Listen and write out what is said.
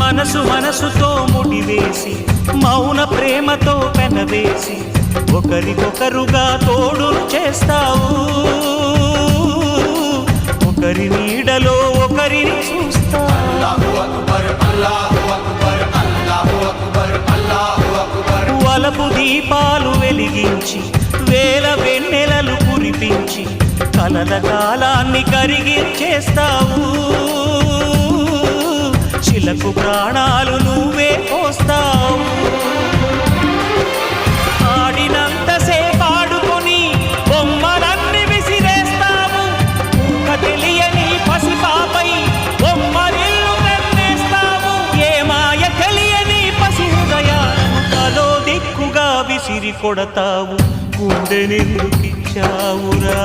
మనసు మనసుతో ముడివేసి మౌన ప్రేమతో పెనవేసి ఒకరికొకరుగా తోడును చేస్తావు ఒకరి నీడలో ఒకరిని చూస్తావు వలపు దీపాలు వెలిగించి వేల వెన్నెలలు కురిపించి కలల కాలాన్ని కరిగించేస్తావు శిలకు ప్రాణాలు నువ్వే పోస్తావు ఆడినంతసేపు ఆడుకొని బొమ్మలన్నీ విసిరేస్తావు ఊహ తెలియని పసిపాపై బొమ్మరిల్లు వెన్నేస్తావు ఏ మాయ తెలియని పసి హృదయాలను తలో దిక్కుగా విసిరి కొడతావు గుండెనెందుకిచ్చావురా